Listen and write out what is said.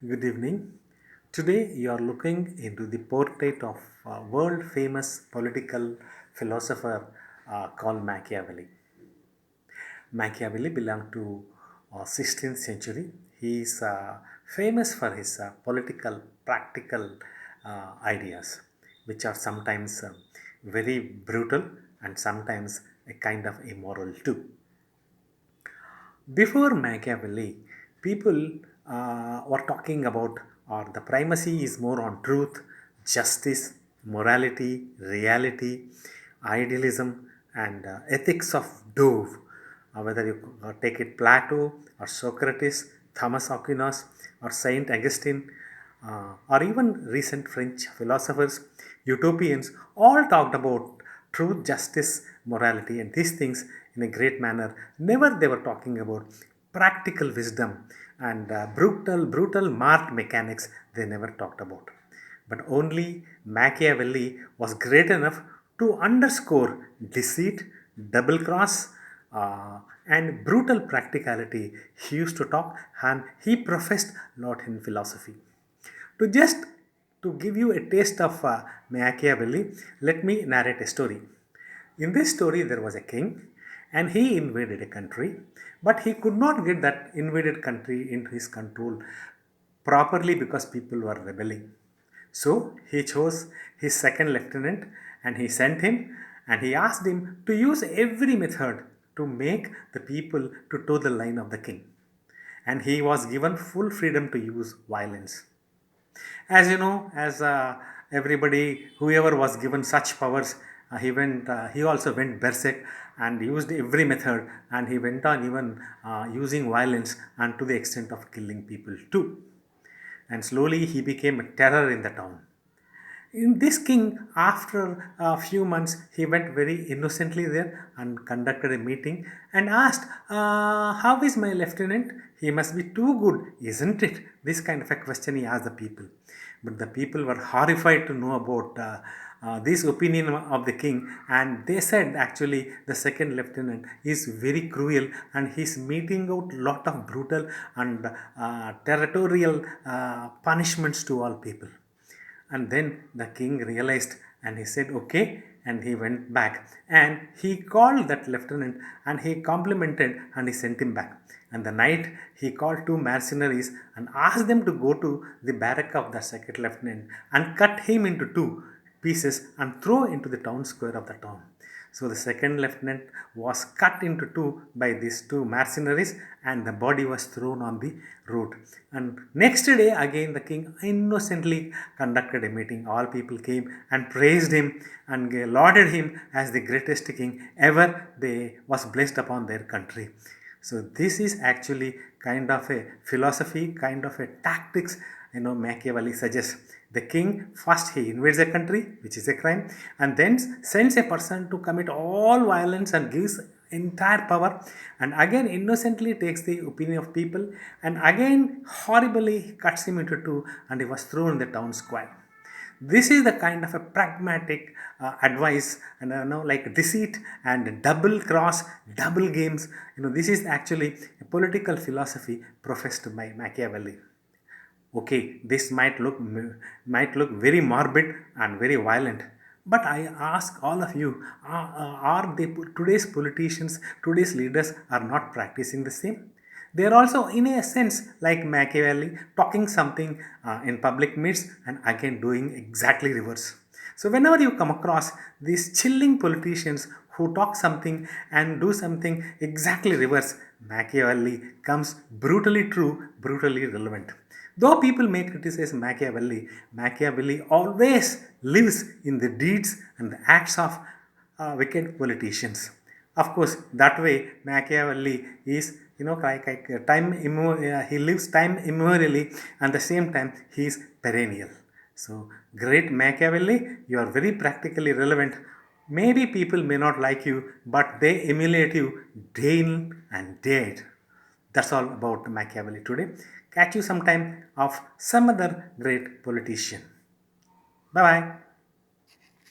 Good evening. Today you are looking into the portrait of a world famous political philosopher called Machiavelli. Machiavelli belonged to 16th century. He is famous for his political practical ideas, which are sometimes very brutal and sometimes a kind of immoral too. Before Machiavelli, people were talking about, or the primacy is more on truth, justice, morality, reality, idealism, and ethics of Dove. Whether you take it Plato or Socrates, Thomas Aquinas, or Saint Augustine, or even recent French philosophers, utopians, all talked about truth, justice, morality, and these things in a great manner. Never they were talking about practical wisdom and brutal marked mechanics. They never talked about. But only Machiavelli was great enough to underscore deceit, double cross, and brutal practicality. He used to talk and he professed lot in philosophy. To just to give you a taste of Machiavelli, let me narrate a story. In this story, there was a king and he invaded a country, but he could not get that invaded country into his control properly because people were rebelling. So he chose his second lieutenant and he sent him and he asked him to use every method to make the people to toe the line of the king. And he was given full freedom to use violence. As you know, as everybody, whoever was given such powers, he also went berserk and used every method, and he went on even using violence and to the extent of killing people too. And slowly he became a terror in the town. In this king, after a few months, he went very innocently there and conducted a meeting and asked, how is my lieutenant? He must be too good, isn't it? This kind of a question he asked the people. But the people were horrified to know about this opinion of the king, and they said actually the second lieutenant is very cruel and he's meting out lot of brutal and territorial punishments to all people. And then the king realized and he said, okay. And he went back and he called that lieutenant and he complimented and he sent him back. And the night he called two mercenaries and asked them to go to the barrack of the second lieutenant and cut him into two pieces and throw into the town square of the town. So the second lieutenant was cut into two by these two mercenaries and the body was thrown on the road. And next day again the king innocently conducted a meeting. All people came and praised him and lauded him as the greatest king ever they was blessed upon their country. So this is actually kind of a philosophy, kind of a tactics, Machiavelli suggests. The king first he invades a country, which is a crime, and then sends a person to commit all violence and gives entire power, and again innocently takes the opinion of people, and again horribly cuts him into two, and he was thrown in the town square. This is the kind of a pragmatic advice, and like deceit and double cross, double games. This is actually a political philosophy professed by Machiavelli. Okay, this might look very morbid and very violent, but I ask all of you: are they today's politicians, today's leaders are not practicing the same? They are also, in a sense, like Machiavelli, talking something in public meets and again doing exactly reverse. So whenever you come across these chilling politicians who talk something and do something exactly reverse, Machiavelli comes brutally true, brutally relevant. Though people may criticize Machiavelli, Machiavelli always lives in the deeds and the acts of wicked politicians. Of course, that way Machiavelli is, like he lives time immemorially, and the same time he is perennial. So, great Machiavelli, you are very practically relevant. Maybe people may not like you, but they emulate you day in and day out. That's all about Machiavelli today. Catch you sometime of some other great politician. Bye bye.